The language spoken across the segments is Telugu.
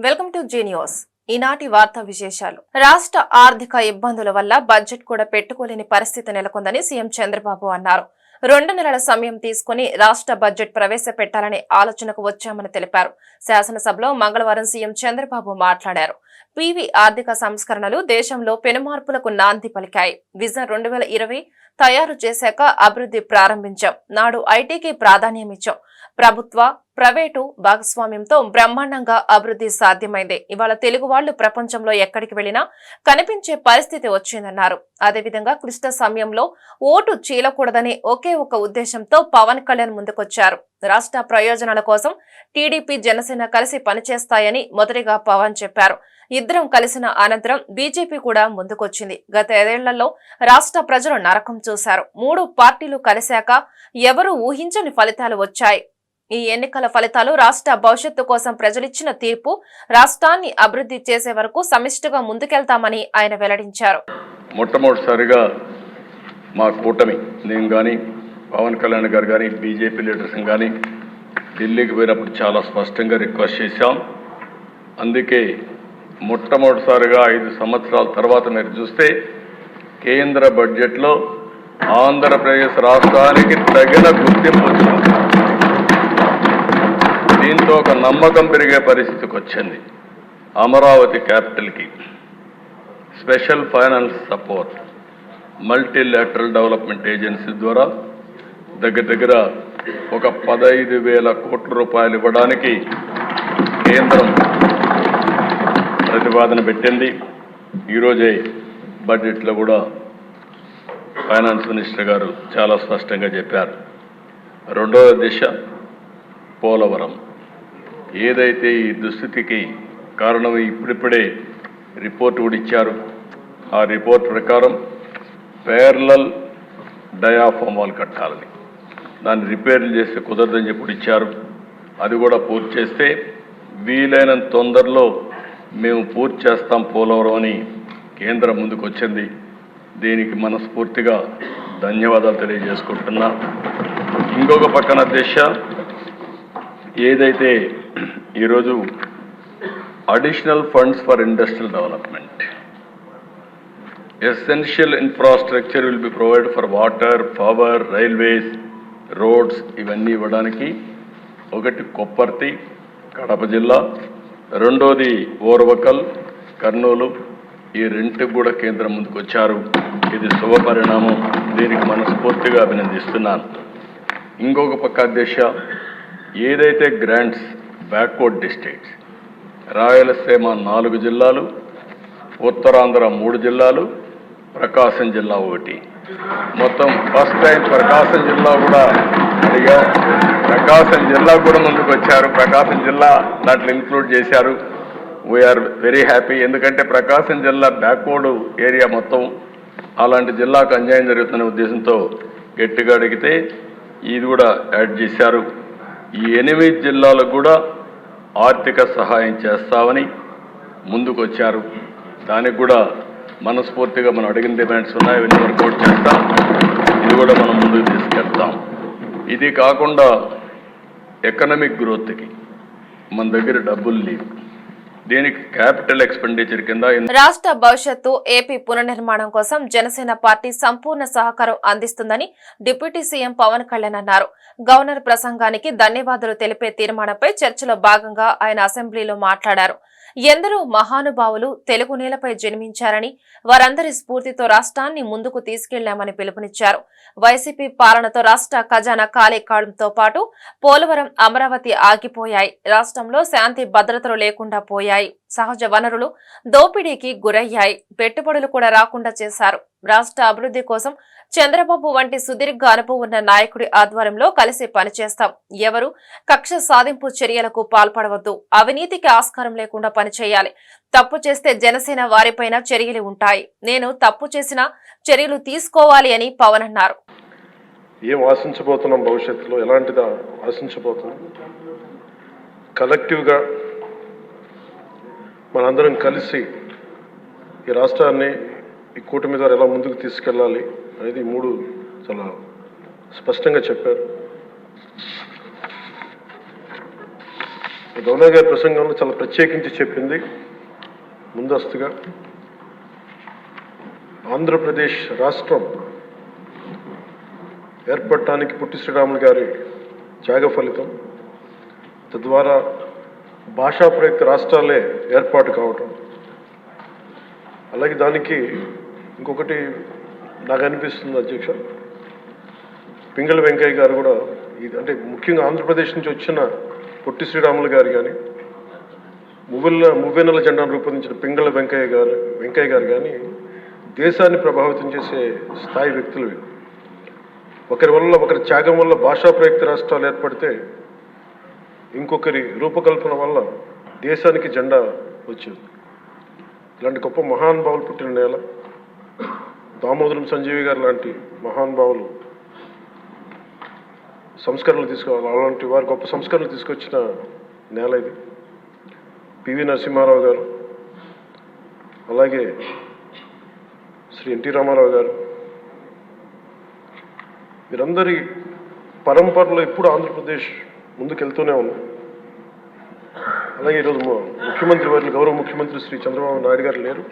Welcome to G news. ఈనాటి వార్తా విశేషాలు. రాష్ట్ర ఆర్థిక ఇబ్బందుల వల్ల బడ్జెట్ కూడా పెట్టుకోలేని పరిస్థితి నెలకొందని సీఎం చంద్రబాబు అన్నారు. 2 నెలల సమయం తీసుకుని రాష్ట్ర బడ్జెట్ ప్రవేశపెట్టాలనే ఆలోచనకు వచ్చామని తెలిపారు. శాసనసభలో మంగళవారం సీఎం చంద్రబాబు మాట్లాడారు. పీవీ ఆర్థిక సంస్కరణలు దేశంలో పెనుమార్పులకు నాంది పలికాయి. విజన్ 2020 తయారు చేశాక అభివృద్ధి ప్రారంభించాం. నాడు ఐటీకి ప్రాధాన్యమిచ్చాం. ప్రభుత్వ ప్రైవేటు భాగస్వామ్యంతో బ్రహ్మాండంగా అభివృద్ధి సాధ్యమైంది. ఇవాళ తెలుగు వాళ్లు ప్రపంచంలో ఎక్కడికి వెళ్లినా కనిపించే పరిస్థితి వచ్చిందన్నారు. అదేవిధంగా క్లిష్ట సమయంలో ఓటు చీలకూడదని ఒకే ఒక ఉద్దేశంతో పవన్ కళ్యాణ్ ముందుకొచ్చారు. రాష్ట్ర ప్రయోజనాల కోసం టీడీపీ జనసేన కలిసి పనిచేస్తాయని మొదటిగా పవన్ చెప్పారు. ఇద్దరం కలిసిన అనంతరం బీజేపీ కూడా ముందుకొచ్చింది. గత 5 ఏళ్లలో రాష్ట్ర ప్రజలు నరకం చూశారు. 3 పార్టీలు కలిశాక ఎవరూ ఊహించని ఫలితాలు వచ్చాయి. ఈ ఎన్నికల ఫలితాలు రాష్ట్ర భవిష్యత్తు కోసం ప్రజలిచ్చిన తీర్పు. రాష్ట్రాన్ని అభివృద్ధి చేసే వరకు సమిష్టిగా ముందుకెళ్తామని ఆయన వెల్లడించారు. మొట్టమొదటిసారిగా మా కూటమి, నేను కానీ పవన్ కళ్యాణ్ గారు కానీ బీజేపీ లీడర్స్ కానీ ఢిల్లీకి పోయినప్పుడు చాలా స్పష్టంగా రిక్వెస్ట్ చేశాం. అందుకే మొట్టమొదటిసారిగా 5 సంవత్సరాల తర్వాత మీరు చూస్తే కేంద్ర బడ్జెట్లో ఆంధ్రప్రదేశ్ రాష్ట్రానికి తగిన గుర్తింపు వచ్చింది. దీంతో ఒక నమ్మకం పెరిగే పరిస్థితికి వచ్చింది. అమరావతి క్యాపిటల్కి special finance support multilateral development agency ద్వారా దగ్గర ఒక 15,000 కోట్ల రూపాయలు ఇవ్వడానికి కేంద్రం ప్రతిపాదన పెట్టింది. ఈరోజే బడ్జెట్లో కూడా ఫైనాన్స్ మినిస్టర్ గారు చాలా స్పష్టంగా చెప్పారు. రెండవ దిశ పోలవరం. ఏదైతే ఈ దుస్థితికి కారణం ఇప్పుడిప్పుడే రిపోర్ట్ కూడా ఇచ్చారు. ఆ రిపోర్ట్ ప్రకారం ప్యారలల్ డయాఫామ్ వాల్ కట్టాలని, దాన్ని రిపేర్లు చేస్తే కుదరదని చెప్పి ఇచ్చారు. అది కూడా పూర్తి చేస్తే వీలైనంత తొందరలో మేము పూర్తి చేస్తాం పోలవరం అని కేంద్రం ముందుకు వచ్చింది. దీనికి మనస్ఫూర్తిగా ధన్యవాదాలు తెలియజేసుకుంటున్నా. ఇంకొక పక్కన దిశ ఏదైతే ఈరోజు additional funds for industrial development, essential infrastructure will be provide for water, power, railways, roads ఇవన్నీ ఇవ్వడానికి ఒకటి కొప్పర్తి కడప జిల్లా, రెండోది ఓర్వకల్ కర్నూలు, ఈ 2 కూడా కేంద్రం ముందుకు వచ్చారు. ఇది శుభ పరిణామం. దీనికి మనస్ఫూర్తిగా అభినందిస్తున్నాను. ఇంకొక పక్క దిశ ఏదైతే గ్రాంట్స్ బ్యాక్వర్డ్ డిస్ట్రిక్ట్స్, రాయలసీమ 4 జిల్లాలు, ఉత్తరాంధ్ర 3 జిల్లాలు, ప్రకాశం జిల్లా 1, మొత్తం ఫస్ట్ టైం ప్రకాశం జిల్లా కూడా అడిగా. ప్రకాశం జిల్లా కూడా ముందుకు వచ్చారు. ప్రకాశం జిల్లా దాంట్లో ఇంక్లూడ్ చేశారు. We are very happy. ఎందుకంటే ప్రకాశం జిల్లా బ్యాక్వర్డ్ ఏరియా మొత్తం, అలాంటి జిల్లాకు అన్యాయం జరుగుతున్న ఉద్దేశంతో గట్టిగా అడిగితే ఇది కూడా యాడ్ చేశారు. ఈ 8 జిల్లాలకు కూడా ఆర్థిక సహాయం చేస్తామని ముందుకు వచ్చారు. దానికి కూడా మనస్ఫూర్తిగా మనం అడిగిన డిమాండ్స్ ఉన్నాయి, అవన్నీ వర్కౌట్ చేస్తాం. ఇది కూడా మనం ముందుకు తీసుకెళ్తాం. ఇది కాకుండా ఎకనామిక్ గ్రోత్కి మన దగ్గర డబ్బులు లేవు. దీనికి క్యాపిటల్ ఎక్స్పెండిచర్ కింద రాష్ట్ర భవిష్యత్తు ఏపీ పునర్నిర్మాణం కోసం జనసేన పార్టీ సంపూర్ణ సహకారం అందిస్తుందని డిప్యూటీ సీఎం పవన్ కళ్యాణ్ అన్నారు. గవర్నర్ ప్రసంగానికి ధన్యవాదాలు తెలిపే తీర్మానంపై చర్చలో భాగంగా ఆయన అసెంబ్లీలో మాట్లాడారు. ఎందరో మహానుభావులు తెలుగు నేలపై జన్మించారని, వారందరి స్ఫూర్తితో రాష్ట్రాన్ని ముందుకు తీసుకెళ్లామని పిలుపునిచ్చారు. వైసీపీ పాలనతో రాష్ట్ర ఖజానా ఖాళీ కావడంతో పాటు పోలవరం, అమరావతి ఆగిపోయాయి. రాష్ట్రంలో శాంతి భద్రతలు లేకుండా పోయాయి. సహజ వనరులు దోపిడీకి గురయ్యాయి. పెట్టుబడులు కూడా రాకుండా చేశారు. రాష్ట్ర అభివృద్ధి కోసం చంద్రబాబు వంటి సుదీర్ఘ అనుభవం ఉన్న నాయకుడి ఆధ్వర్యంలో కలిసి పనిచేస్తాం. ఎవరు కక్ష సాధింపు చర్యలకు పాల్పడవద్దు. అవినీతికి ఆస్కారం లేకుండా పనిచేయాలి. తప్పు చేస్తే జనసేన వారిపైన చర్యలు ఉంటాయి. నేను తప్పు చేసిన చర్యలు తీసుకోవాలి అని పవన్ అన్నారు. ఏం ఆశించబోతున్నాం, భవిష్యత్తులో ఎలాంటిది ఆశించబోతున్నాం? కలెక్టివ్గా మనందరం కలిసి ఈ రాష్ట్రాన్ని ఈ కూటమి ద్వారా ఎలా ముందుకు తీసుకెళ్ళాలి అనేది 3 చాలా స్పష్టంగా చెప్పారు. గవర్నర్ గారి ప్రసంగంలో చాలా ప్రత్యేకించి చెప్పింది ముందస్తుగా ఆంధ్రప్రదేశ్ రాష్ట్రం ఏర్పడటానికి పొట్టి శ్రీరాములు గారి త్యాగ ఫలితం, తద్వారా భాషా ప్రయుక్త రాష్ట్రాలే ఏర్పాటు కావటం. అలాగే దానికి ఇంకొకటి నాకు అనిపిస్తుంది అధ్యక్ష, పింగళి వెంకయ్య గారు కూడా అంటే ముఖ్యంగా ఆంధ్రప్రదేశ్ నుంచి వచ్చిన పొట్టి శ్రీరాములు గారు కానీ మువ్వెన్నెల జెండాను రూపొందించిన పింగళి వెంకయ్య గారు కానీ దేశాన్ని ప్రభావితం చేసే స్థాయి వ్యక్తులు. ఒకరి త్యాగం వల్ల భాషా ప్రయుక్త రాష్ట్రాలు ఏర్పడితే ఇంకొకరి రూపకల్పన వల్ల దేశానికి జెండా వచ్చింది. ఇలాంటి గొప్ప మహానుభావులు పుట్టిన నేల. దామోదరం సంజీవి గారు లాంటి మహానుభావులు సంస్కరణలు తీసుకోవాలి, అలాంటి వారు గొప్ప సంస్కరణలు తీసుకొచ్చిన నేల ఇది. పివి నరసింహారావు గారు, అలాగే శ్రీ ఎన్టీ రామారావు గారు, వీరందరి పరంపరలో ఎప్పుడు ఆంధ్రప్రదేశ్ ముందుకెళ్తూనే ఉంది. అలాగే ఈరోజు ముఖ్యమంత్రి వారి గౌరవ ముఖ్యమంత్రి శ్రీ చంద్రబాబు నాయుడు గారు లేరు,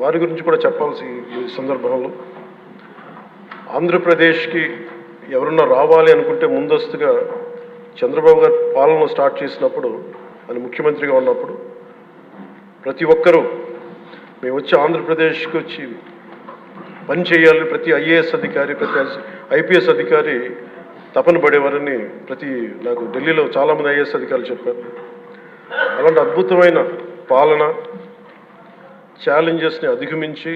వారి గురించి కూడా చెప్పాల్సి ఈ సందర్భంలో. ఆంధ్రప్రదేశ్కి ఎవరన్నా రావాలి అనుకుంటే ముందస్తుగా చంద్రబాబు గారు పాలన స్టార్ట్ చేసినప్పుడు, ఆయన ముఖ్యమంత్రిగా ఉన్నప్పుడు ప్రతి ఒక్కరూ మేము వచ్చి ఆంధ్రప్రదేశ్కి వచ్చి పని చేయాలి, ప్రతి ఐఏఎస్ అధికారి, ప్రతి ఐపీఎస్ అధికారి తపన పడేవారని నాకు ఢిల్లీలో చాలామంది ఐఏఎస్ అధికారులు చెప్పారు. అలాంటి అద్భుతమైన పాలన, ఛాలెంజెస్ని అధిగమించి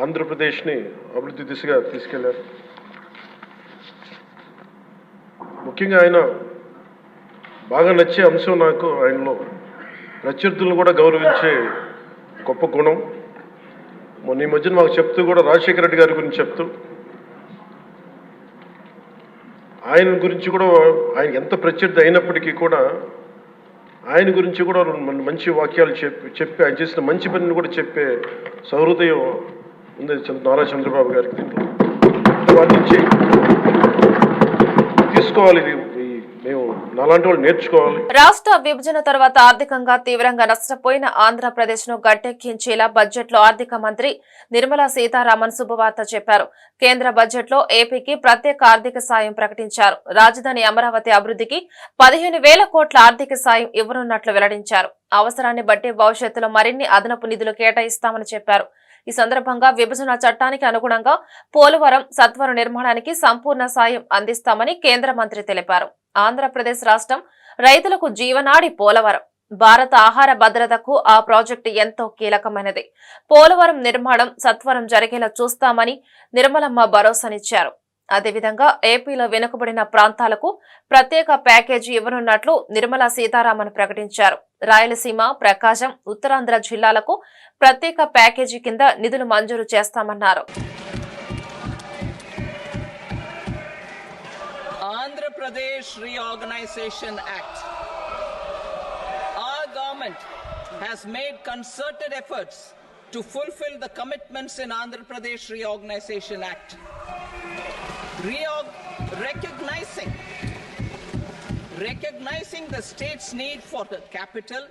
ఆంధ్రప్రదేశ్ని అభివృద్ధి దిశగా తీసుకెళ్లారు. ముఖ్యంగా ఆయన బాగా నచ్చే అంశం నాకు ఆయనలో ప్రత్యర్థులను కూడా గౌరవించే గొప్ప గుణం. మొన్న ఈ మధ్యన మాకు చెప్తూ కూడా రాజశేఖర రెడ్డి గారి గురించి చెప్తూ ఆయన గురించి కూడా, ఆయన ఎంత ప్రత్యర్థి అయినప్పటికీ కూడా ఆయన గురించి కూడా మంచి వాక్యాలు చెప్పి ఆయన చేసిన మంచి పనిని కూడా చెప్పే సహృదయం ఉంది నారా చంద్రబాబు గారికి. దీంట్లో వాటి నుంచి తీసుకోవాలి, ఇది మేము నాలాంటి వాళ్ళు నేర్చుకోవాలి. రాష్ట్ర విభజన తర్వాత ఆర్థికంగా తీవ్రంగా నష్టపోయిన ఆంధ్రప్రదేశ్ ను గట్టెక్కించేలా బడ్జెట్ లో ఆర్థిక మంత్రి నిర్మలా సీతారామన్ శుభవార్త చెప్పారు. కేంద్ర బడ్జెట్ లో ఏపీకి ప్రత్యేక ఆర్థిక సాయం ప్రకటించారు. రాజధాని అమరావతి అభివృద్ధికి 15,000 కోట్ల ఆర్థిక సాయం ఇవ్వనున్నట్లు వెల్లడించారు. అవసరాన్ని బట్టి భవిష్యత్తులో మరిన్ని అదనపు నిధులు కేటాయిస్తామని చెప్పారు. ఈ సందర్భంగా విభజన చట్టానికి అనుగుణంగా పోలవరం సత్వర నిర్మాణానికి సంపూర్ణ సాయం అందిస్తామని కేంద్ర మంత్రి తెలిపారు. ఆంధ్రప్రదేశ్ రాష్ట్రం రైతులకు జీవనాడి పోలవరం. భారత ఆహార భద్రతకు ఆ ప్రాజెక్టు ఎంతో కీలకమైనది. పోలవరం నిర్మాణం సత్వరం జరిగేలా చూస్తామని నిర్మలమ్మ భరోసానిచ్చారు. అదేవిధంగా ఏపీలో వెనుకబడిన ప్రాంతాలకు ప్రత్యేక ప్యాకేజీ ఇవ్వనున్నట్లు నిర్మలా సీతారామన్ ప్రకటించారు. రాయలసీమ, ప్రకాశం, ఉత్తరాంధ్ర జిల్లాలకు ప్రత్యేక ప్యాకేజీ కింద నిధులు మంజూరు చేస్తామన్నారు. Andhra Pradesh Reorganization Act. Our government has made concerted efforts to fulfill the commitments in Andhra Pradesh Reorganization Act. Recognizing the state's need for the capital,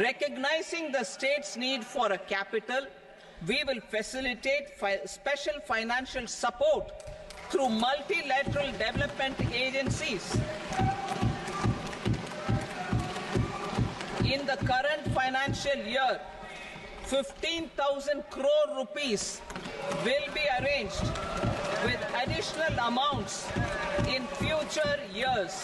recognizing the state's need for a capital, we will facilitate special financial support through multilateral development agencies. In the current financial year, 15,000 crore rupees will be arranged with additional amounts in future years.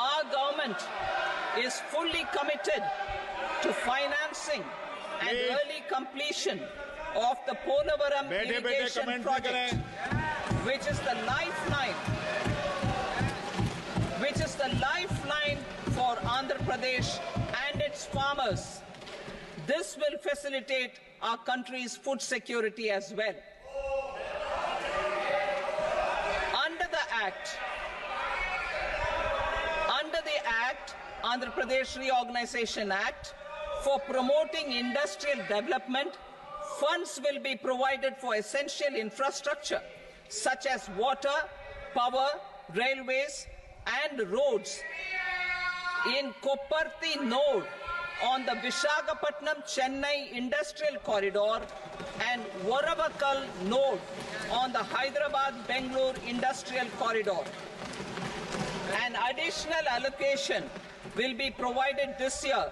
Our government is fully committed to financing and early completion of the Polavaram irrigation project, which is the lifeline for Andhra Pradesh and its farmers. This will facilitate our country's food security as well. Under the Andhra Pradesh Reorganization Act, for promoting industrial development funds will be provided for essential infrastructure such as water, power, railways and roads in Kopparthi node on the Visakhapatnam-Chennai industrial corridor and Varavakal node on the Hyderabad-Bangalore industrial corridor. An additional allocation will be provided this year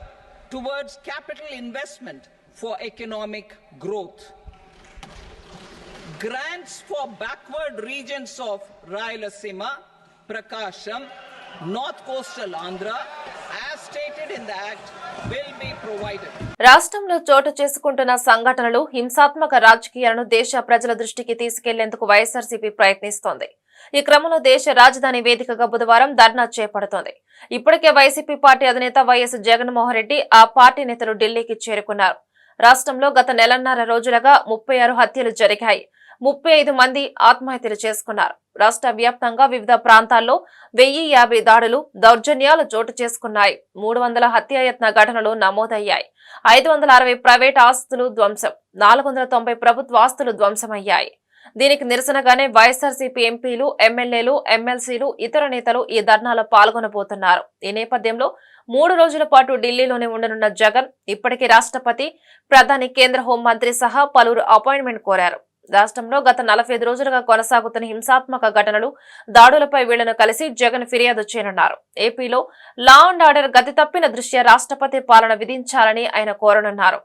towards capital investment for economic growth. Grants for backward regions of Rayalaseema, Prakasham, North Coastal Andhra, as stated in the Act, will be provided. రాష్ట్రంలో చోటు చేసుకుంటున్న సంఘటనలు హింసాత్మక రాజకీయాలను దేశ ప్రజల దృష్టికి తీసుకెళ్లేందుకు వైఎస్ఆర్సీపీ ప్రయత్నిస్తోంది. ఈ క్రమంలో దేశ రాజధాని వేదికగా బుధవారం ధర్నా చేపడుతోంది. ఇప్పటికే వైసీపీ పార్టీ అధినేత వైఎస్ జగన్మోహన్ రెడ్డి ఆ పార్టీ నేతలు ఢిల్లీకి చేరుకున్నారు. రాష్ట్రంలో గత నెలన్నర రోజులుగా 36 హత్యలు జరిగాయి. 35 మంది ఆత్మహత్యలు చేసుకున్నారు. రాష్ట్ర వ్యాప్తంగా వివిధ ప్రాంతాల్లో 1050 దాడులు, దౌర్జన్యాలు చోటు చేసుకున్నాయి. 300 హత్యాయత్న ఘటనలు నమోదయ్యాయి. 560 ప్రైవేట్ ఆస్తులు ధ్వంసం, 490 ప్రభుత్వ ఆస్తులు ధ్వంసమయ్యాయి. దీనికి నిరసనగానే వైఎస్ఆర్సీపీ ఎంపీలు, ఎమ్మెల్యేలు, ఎమ్మెల్సీలు, ఇతర నేతలు ఈ ధర్నాలో పాల్గొనబోతున్నారు. ఈ నేపథ్యంలో 3 రోజుల పాటు ఢిల్లీలోనే ఉండనున్న జగన్ ఇప్పటికే రాష్ట్రపతి, ప్రధాని, కేంద్ర హోంమంత్రి సహా పలువురు అపాయింట్మెంట్ కోరారు. రాష్ట్రంలో గత 45 రోజులుగా కొనసాగుతున్న హింసాత్మక ఘటనలు, దాడులపై వీళ్లను కలిసి జగన్ ఫిర్యాదు చేయనున్నారు. ఏపీలో లా అండ్ ఆర్డర్ గతి తప్పిన దృష్ట్యా రాష్ట్రపతి పాలన విధించాలని ఆయన కోరనున్నారు.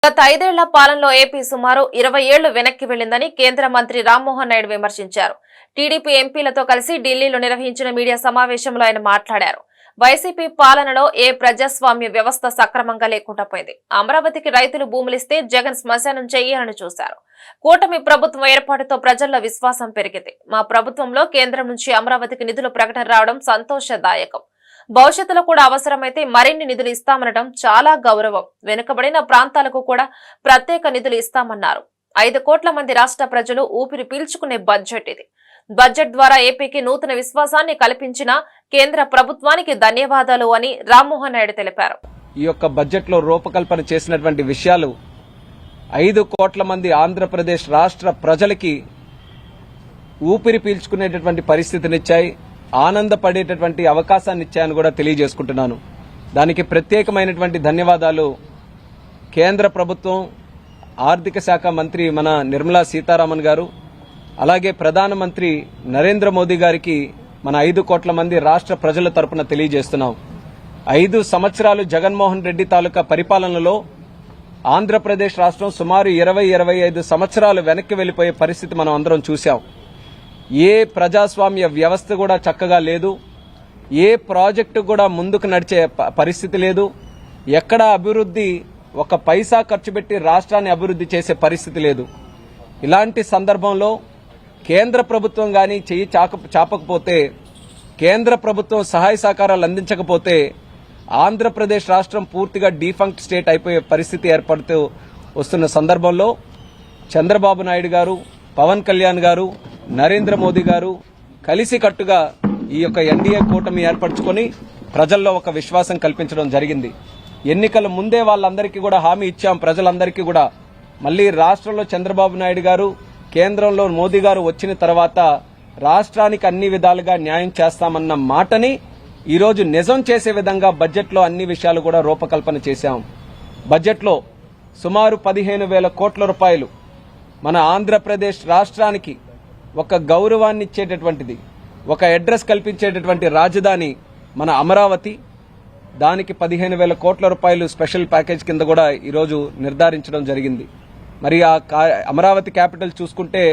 గత 5 ఏళ్ల పాలనలో ఏపీ సుమారు 20 ఏళ్లు వెనక్కి వెళ్లిందని కేంద్ర మంత్రి రామ్మోహన్ నాయుడు విమర్శించారు. టీడీపీ ఎంపీలతో కలిసి ఢిల్లీలో నిర్వహించిన మీడియా సమావేశంలో ఆయన మాట్లాడారు. వైసీపీ పాలనలో ఏ ప్రజాస్వామ్య వ్యవస్థ సక్రమంగా లేకుండా పోయింది. అమరావతికి రైతులు భూములిస్తే జగన్ శ్మశానం చేయాలని చూశారు. కూటమి ప్రభుత్వం ఏర్పాటుతో ప్రజల్లో విశ్వాసం పెరిగింది. మా ప్రభుత్వంలో కేంద్రం నుంచి అమరావతికి నిధుల ప్రకటన రావడం సంతోషదాయకం. భవిష్యత్తులో కూడా అవసరమైతే మరిన్ని నిధులు ఇస్తామనడం చాలా గౌరవం. వెనుకబడిన ప్రాంతాలకు కూడా ప్రత్యేక నిధులు ఇస్తామన్నారు. 5 కోట్ల మంది రాష్ట్ర ప్రజలు ఊపిరి పీల్చుకునే బడ్జెట్ ఇది. బడ్జెట్ ద్వారా ఏపీకి నూతన విశ్వాసాన్ని కల్పించిన కేంద్ర ప్రభుత్వానికి ధన్యవాదాలు అని రామ్మోహన్ నాయుడు తెలిపారు. ఈ యొక్క బడ్జెట్ లో రూపకల్పన చేసినటువంటి విషయాలు 5 కోట్ల మంది ఆంధ్రప్రదేశ్ రాష్ట్ర ప్రజలకి ఊపిరి పీల్చుకునేటటువంటి పరిస్థితినిచ్చాయి, ఆనందపడేటటువంటి అవకాశాన్ని ఇచ్చాయని కూడా తెలియజేసుకుంటున్నాను. దానికి ప్రత్యేకమైనటువంటి ధన్యవాదాలు కేంద్ర ప్రభుత్వం, ఆర్థిక శాఖ మంత్రి మన నిర్మలా సీతారామన్ గారు, అలాగే ప్రధానమంత్రి నరేంద్ర మోదీ గారికి మన 5 కోట్ల మంది రాష్ట్ర ప్రజల తరపున తెలియజేస్తున్నాం. 5 సంవత్సరాలు జగన్మోహన్ రెడ్డి తాలూకా పరిపాలనలో ఆంధ్రప్రదేశ్ రాష్ట్రం సుమారు 20-25 సంవత్సరాలు వెనక్కి వెళ్లిపోయే పరిస్థితి మనం అందరం చూశాం. ఏ ప్రజాస్వామ్య వ్యవస్థ కూడా చక్కగా లేదు, ఏ ప్రాజెక్టు కూడా ముందుకు నడిచే పరిస్థితి లేదు, ఎక్కడా అభివృద్ధి ఒక పైసా ఖర్చు పెట్టి రాష్ట్రాన్ని అభివృద్ధి చేసే పరిస్థితి లేదు. ఇలాంటి సందర్భంలో కేంద్ర ప్రభుత్వం గాని చెయ్యి చాపకపోతే, కేంద్ర ప్రభుత్వం సహాయ సహకారాలు అందించకపోతే ఆంధ్రప్రదేశ్ రాష్ట్రం పూర్తిగా డీఫంక్ట్ స్టేట్ అయిపోయే పరిస్థితి ఏర్పడుతూ వస్తున్న సందర్భంలో చంద్రబాబు నాయుడు గారు, పవన్ కళ్యాణ్ గారు, నరేంద్ర మోదీ గారు కలిసికట్టుగా ఈ యొక్క ఎన్డీఏ కూటమి ఏర్పరచుకొని ప్రజల్లో ఒక విశ్వాసం కల్పించడం జరిగింది. ఎన్నికల ముందే వాళ్ళందరికీ కూడా హామీ ఇచ్చాం. ప్రజలందరికీ కూడా మళ్లీ రాష్ట్రంలో చంద్రబాబు నాయుడు గారు, కేంద్రంలో మోదీ గారు వచ్చిన తర్వాత రాష్ట్రానికి అన్ని విధాలుగా న్యాయం చేస్తామన్న మాటని ఈరోజు నిజం చేసే విధంగా బడ్జెట్లో అన్ని విషయాలు కూడా రూపకల్పన చేశాం. బడ్జెట్లో సుమారు 15,000 కోట్ల రూపాయలు మన ఆంధ్రప్రదేశ్ రాష్ట్రానికి ఒక గౌరవాన్ని ఇచ్చేటటువంటిది, ఒక అడ్రస్ కల్పించేటటువంటి రాజధాని మన అమరావతి. దానికి 15,000 కోట్ల రూపాయలు స్పెషల్ ప్యాకేజ్ కింద కూడా ఈరోజు నిర్ధారించడం జరిగింది. మరి ఆ అమరావతి క్యాపిటల్ చూసుకుంటే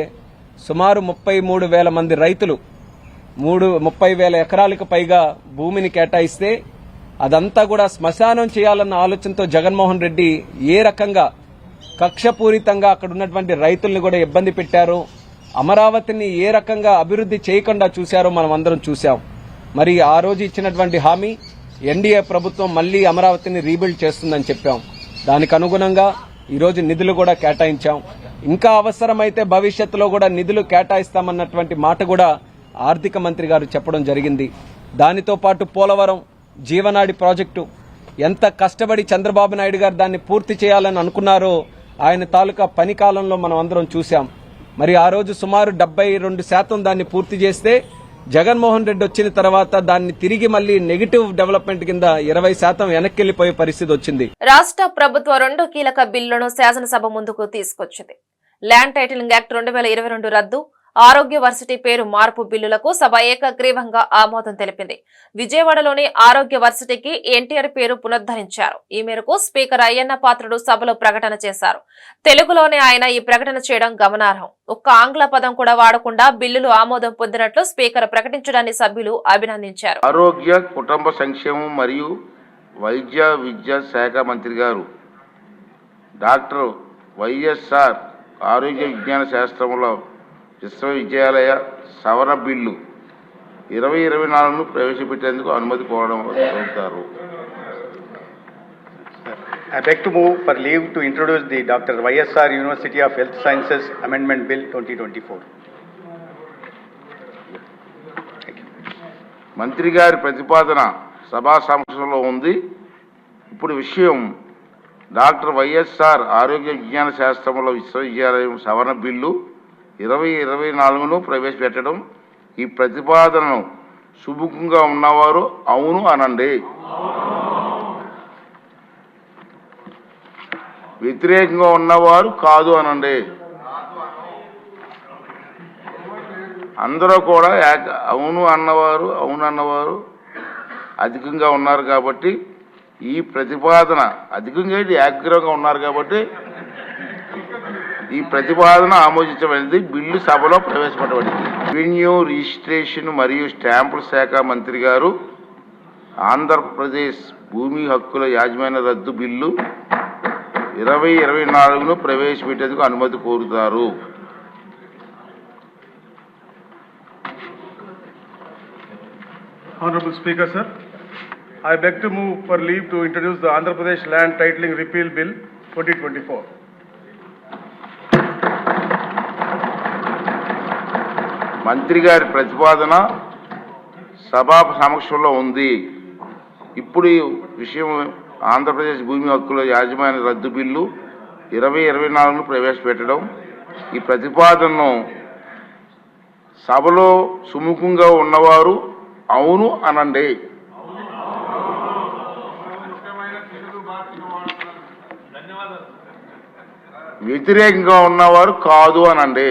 సుమారు 33,000 మంది రైతులు 30,000 ఎకరాలకు పైగా భూమిని కేటాయిస్తే అదంతా కూడా శ్మశానం చేయాలన్న ఆలోచనతో జగన్మోహన్ రెడ్డి ఏ రకంగా కక్షపూరితంగా అక్కడ ఉన్నటువంటి రైతుల్ని కూడా ఇబ్బంది పెట్టారో, అమరావతిని ఏ రకంగా అభివృద్ధి చేయకుండా చూశారో మనం అందరం చూశాం. మరి ఆ రోజు ఇచ్చినటువంటి హామీ ఎన్డీఏ ప్రభుత్వం మళ్లీ అమరావతిని రీబిల్డ్ చేస్తుందని చెప్పాం. దానికి అనుగుణంగా ఈరోజు నిధులు కూడా కేటాయించాం. ఇంకా అవసరమైతే భవిష్యత్తులో కూడా నిధులు కేటాయిస్తామన్నటువంటి మాట కూడా ఆర్థిక మంత్రి గారు చెప్పడం జరిగింది. దానితో పాటు పోలవరం జీవనాడి ప్రాజెక్టు ఎంత కష్టపడి చంద్రబాబు నాయుడు గారు దాన్ని పూర్తి చేయాలని అనుకున్నారో ఆయన తాలూకా పని కాలంలో మనం అందరం చూశాం. మరి ఆ రోజు సుమారు 72% దాన్ని పూర్తి చేస్తే జగన్మోహన్ రెడ్డి వచ్చిన తర్వాత దాన్ని తిరిగి మళ్లీ నెగిటివ్ డెవలప్మెంట్ కింద 20% వెనక్కి వెళ్లిపోయే పరిస్థితి వచ్చింది. రాష్ట్ర ప్రభుత్వం 2 కీలక బిల్లులను శాసనసభ ముందుకు తీసుకొచ్చింది. ల్యాండ్ టైటిలింగ్ యాక్ట్ 2022 రద్దు, ఆరోగ్య వర్సిటీ పేరు మార్పు బిల్లులకు సభ ఏకగ్రీవంగా ఆమోదం తెలిపింది. విజయవాడలోని ఆరోగ్య వర్సిటీకి ఎన్టీఆర్ పేరు పునరుద్ధరించారు. ఈ మేరకు స్పీకర్ అయ్యన్న పాత్రుడు సభలో ప్రకటన చేశారు. తెలుగులోనే ఆయన ఈ ప్రకటన చేయడం గమనార్హం. ఒక్క ఆంగ్ల పదం కూడా వాడకుండా బిల్లులు ఆమోదం పొందినట్లు స్పీకర్ ప్రకటించడాన్ని సభ్యులు అభినందించారు. ఆరోగ్య కుటుంబ సంక్షేమం మరియు వైద్య విద్యా శాఖ మంత్రి గారు డాక్టర్ వైఎస్ఆర్ ఆరోగ్య విజ్ఞాన శాస్త్రంలో విశ్వవిద్యాలయ సవరణ బిల్లు 2024ను ప్రవేశపెట్టేందుకు అనుమతి కోరుతారు. I beg to move for leave to introduce the Dr. YSR University of Health Sciences Amendment Bill 2024. మంత్రి గారి ప్రతిపాదన సభా సమక్షంలో ఉంది. ఇప్పుడు విషయం డాక్టర్ వైఎస్ఆర్ ఆరోగ్య విజ్ఞాన శాస్త్రంలో విశ్వవిద్యాలయం సవరణ బిల్లు 2024ను ప్రవేశపెట్టడం. ఈ ప్రతిపాదనను సుముఖంగా ఉన్నవారు అవును అనండి, వ్యతిరేకంగా ఉన్నవారు కాదు అనండి. అందరూ కూడా అవును అన్నవారు అధికంగా ఉన్నారు కాబట్టి ఈ ప్రతిపాదన అధికంగా ఏకగ్రీవంగా ఉన్నారు కాబట్టి ఈ ప్రతిపాదన ఆమోదించబడింది. బిల్లు సభలో ప్రవేశపెట్టబడింది. రెవెన్యూ రిజిస్ట్రేషన్ మరియు స్టాంపుల శాఖ మంత్రి గారు ఆంధ్రప్రదేశ్ భూమి హక్కుల యాజమాన్య రద్దు బిల్లు 2024ను ప్రవేశపెట్టేందుకు అనుమతి కోరుతారు. Honorable Speaker, sir, I beg to move for leave to introduce the Andhra Pradesh Land Titling Repeal Bill 2024. మంత్రి గారి ప్రతిపాదన సభా సమక్షంలో ఉంది. ఇప్పుడు ఈ విషయం ఆంధ్రప్రదేశ్ భూమి హక్కుల యాజమాన్య రద్దు బిల్లు 2024ను ప్రవేశపెట్టడం. ఈ ప్రతిపాదనను సభలో సుముఖంగా ఉన్నవారు అవును అనండి, వ్యతిరేకంగా ఉన్నవారు కాదు అనండి.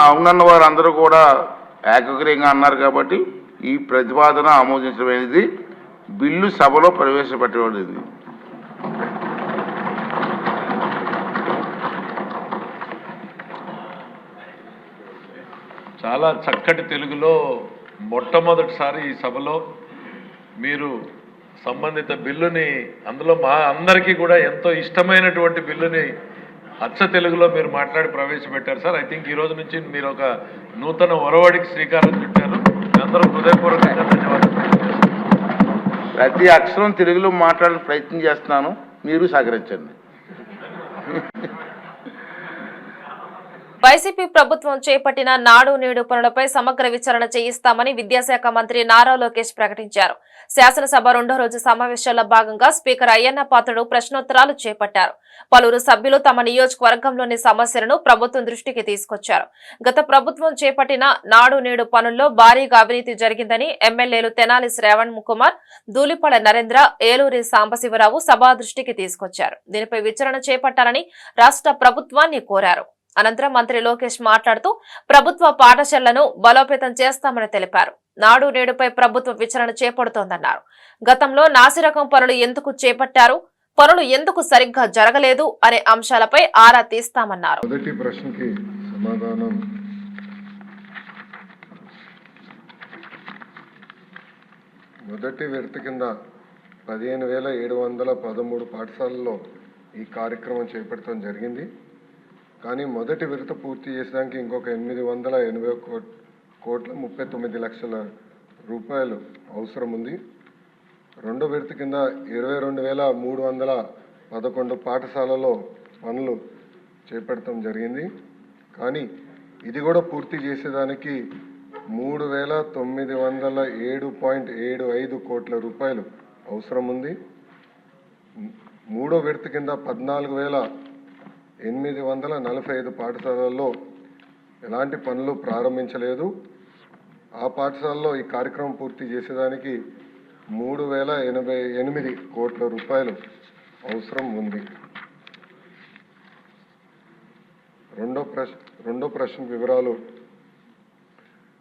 అవునన్న వారు అందరూ కూడా ఏకగ్రీవంగా అన్నారు కాబట్టి ఈ ప్రతిపాదన ఆమోదించబడింది. బిల్లు సభలో ప్రవేశపెట్టబడింది. చాలా చక్కటి తెలుగులో మొట్టమొదటిసారి ఈ సభలో మీరు సంబంధిత బిల్లుని, అందులో మా అందరికీ కూడా ఎంతో ఇష్టమైనటువంటి బిల్లుని అచ్చ తెలుగులో మీరు మాట్లాడి ప్రవేశపెట్టారు సార్. ఐ థింక్ ఈ రోజు నుంచి మీరు ఒక నూతన ఒరవడికి శ్రీకారం చుట్టారు. అందరూ హృదయపూర్వకంగా ధన్యవాదాలు. ప్రతి అక్షరం తెలుగులో మాట్లాడే ప్రయత్నం చేస్తున్నాను, మీరు సహకరించండి. వైసీపీ ప్రభుత్వం చేపట్టిన నాడు నేడు పనులపై సమగ్ర విచారణ చేయిస్తామని విద్యాశాఖ మంత్రి నారా లోకేష్ ప్రకటించారు. శాసనసభ 2వ రోజు సమావేశాల్లో భాగంగా స్పీకర్ అయ్యన్న పాత్రుడు ప్రశ్నోత్తరాలు చేపట్టారు. పలువురు సభ్యులు తమ నియోజకవర్గంలోని సమస్యలను ప్రభుత్వం దృష్టికి తీసుకొచ్చారు. గత ప్రభుత్వం చేపట్టిన నాడు నేడు పనుల్లో భారీగా అవినీతి జరిగిందని ఎమ్మెల్యేలు తెనాలి శ్రావణ్ కుమార్, ధూళిపాళ నరేంద్ర, ఏలూరి సాంబశివరావు సభా దృష్టికి తీసుకొచ్చారు. దీనిపై విచారణ చేపట్టాలని రాష్ట్ర ప్రభుత్వాన్ని కోరారు. అనంతరం మంత్రి లోకేష్ మాట్లాడుతూ ప్రభుత్వ పాఠశాలలను బలోపేతం చేస్తామని తెలిపారు. నాడు నేడుపై ప్రభుత్వం విచారణ చేపడుతోందన్నారు. గతంలో నాసిరకం పనులు ఎందుకు చేపట్టారు, పనులు ఎందుకు సరిగ్గా జరగలేదు అనే అంశాలపై ఆరా తీస్తామన్నారు. మొదటి ప్రశ్నకి సమాధానం మొదటి విడత కింద 15,713 పాఠశాలల్లో ఈ కార్యక్రమం చేపట్టడం జరిగింది. కానీ మొదటి విడత పూర్తి చేసడానికి ఇంకొక 880,39,00,000 రూపాయలు అవసరం ఉంది. రెండో విడత కింద 22,311 పాఠశాలలో పనులు చేపడటం జరిగింది. కానీ ఇది కూడా పూర్తి చేసేదానికి 3,907.75 కోట్ల రూపాయలు అవసరం ఉంది. మూడో విడత కింద 14,845 పాఠశాలల్లో ఎలాంటి పనులు ప్రారంభించలేదు. ఆ పాఠశాలలో ఈ కార్యక్రమం పూర్తి చేసేదానికి 3,088 కోట్ల రూపాయలు అవసరం ఉంది. రెండో ప్రశ్న వివరాలు.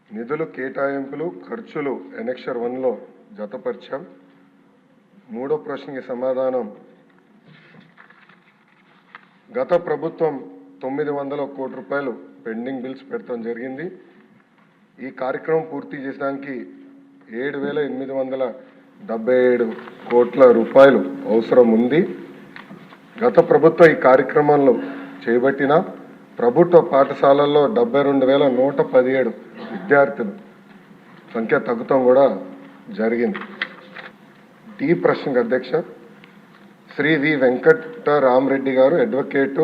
నిధులు కేటాయింపులు ఖర్చులు ఎనెక్షర్ 1లో జతపరిచాం. మూడో ప్రశ్నకి సమాధానం. గత ప్రభుత్వం 900 కోట్ల రూపాయలు పెండింగ్ బిల్స్ పెట్టడం జరిగింది. ఈ కార్యక్రమం పూర్తి చేసడానికి 7,877 కోట్ల రూపాయలు అవసరం ఉంది. గత ప్రభుత్వం ఈ కార్యక్రమంలో చేపట్టిన ప్రభుత్వ పాఠశాలల్లో 72,117 విద్యార్థులు సంఖ్య తగ్గుతాం కూడా జరిగింది. డి ప్రశ్నకు అధ్యక్ష, శ్రీ వి వెంకటరామరెడ్డి గారు అడ్వకేటు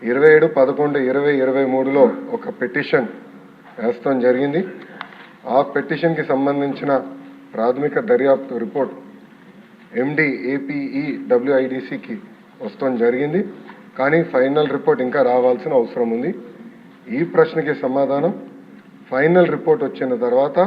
27/11/2023లో ఒక పిటిషన్ వేస్తాం జరిగింది. ఆ పిటిషన్కి సంబంధించిన ప్రాథమిక దర్యాప్తు రిపోర్ట్ ఎండి ఏపీఈడబ్ల్యూఐడిసికి వస్తాం జరిగింది. కానీ ఫైనల్ రిపోర్ట్ ఇంకా రావాల్సిన అవసరం ఉంది. ఈ ప్రశ్నకి సమాధానం ఫైనల్ రిపోర్ట్ వచ్చిన తర్వాత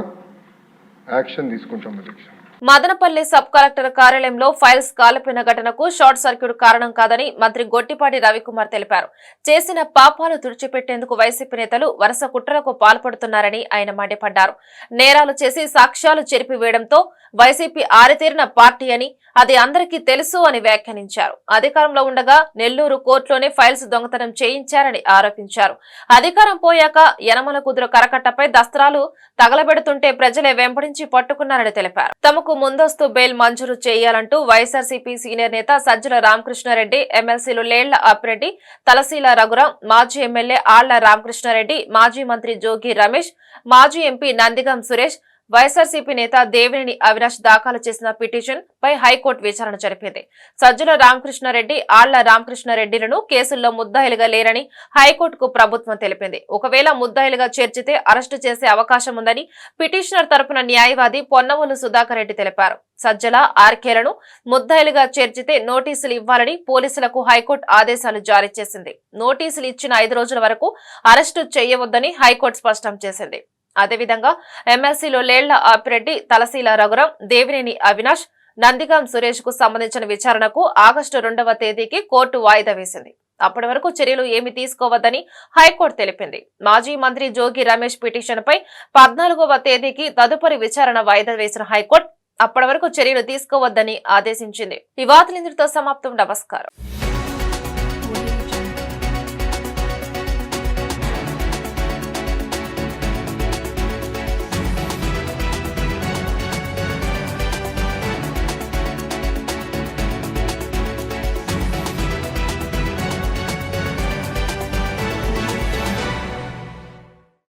యాక్షన్ తీసుకుంటాం అధ్యక్ష. మదనపల్లి సబ్ కలెక్టర్ కార్యాలయంలో ఫైల్స్ కాలిపోయిన ఘటనకు షార్ట్ సర్క్యూట్ కారణం కాదని మంత్రి గొట్టిపాటి రవికుమార్ తెలిపారు. చేసిన పాపాలు తుడిచిపెట్టేందుకు వైసీపీ నేతలు వరుస కుట్రలకు పాల్పడుతున్నారని ఆయన మండిపడ్డారు. నేరాలు చేసి సాక్ష్యాలు చెరిపివేయడంతో వైసీపీ ఆరితేరిన పార్టీ అని అది అందరికీ తెలుసు అని వ్యాఖ్యానించారు. అధికారంలో ఉండగా నెల్లూరు కోర్టులోనే ఫైల్స్ దొంగతనం చేయించారని ఆరోపించారు. అధికారం పోయాక యనమల కుదురు కరకట్టపై దస్త్రాలు తగలబెడుతుంటే ప్రజలే వెంబడించి పట్టుకున్నారని తెలిపారు. తమకు ముందస్తు బెయిల్ మంజూరు చేయాలంటూ వైఎస్ఆర్సీపీ సీనియర్ నేత సజ్జల రామకృష్ణారెడ్డి, ఎమ్మెల్సీలు లేళ్ల అప్పిరెడ్డి, తలశీల రఘురాం, మాజీ ఎమ్మెల్యే ఆళ్ల రామకృష్ణారెడ్డి, మాజీ మంత్రి జోగి రమేష్, మాజీ ఎంపీ నందిగం సురేష్, వైఎస్ఆర్సీపీ నేత దేవినేని అవినాష్ దాఖలు చేసిన పిటిషన్ పై హైకోర్టు విచారణ జరిపింది. సజ్జల రామకృష్ణారెడ్డి, ఆళ్ల రామకృష్ణారెడ్డిలను కేసుల్లో ముద్దాయిలుగా లేరని హైకోర్టుకు ప్రభుత్వం తెలిపింది. ఒకవేళ ముద్దాయిలుగా చేర్చితే అరెస్టు చేసే అవకాశం ఉందని పిటిషనర్ తరపున న్యాయవాది పొన్నవోలు సుధాకర్ రెడ్డి తెలిపారు. సజ్జల, ఆర్కేలను ముద్దాయిలుగా చేర్చితే నోటీసులు ఇవ్వాలని పోలీసులకు హైకోర్టు ఆదేశాలు జారీ చేసింది. నోటీసులు ఇచ్చిన 5 రోజుల వరకు అరెస్టు చేయవద్దని హైకోర్టు స్పష్టం చేసింది. అదేవిధంగా ఎమ్మెల్సీలో లేళ్ల అప్పిరెడ్డి, తలశీల రఘురాం, దేవినేని అవినాష్, నందిగాం సురేష్ కు సంబంధించిన విచారణకు ఆగస్టు 2వ తేదీకి కోర్టు వాయిదా వేసింది. అప్పటి వరకు చర్యలు ఏమీ తీసుకోవద్దని హైకోర్టు తెలిపింది. మాజీ మంత్రి జోగి రమేష్ పిటిషన్ పై 14వ తేదీకి తదుపరి విచారణ వాయిదా వేసిన హైకోర్టు అప్పటి వరకు చర్యలు తీసుకోవద్దని ఆదేశించింది. ఈ వార్తలు ఇందులో సమాప్తం. నమస్కారం.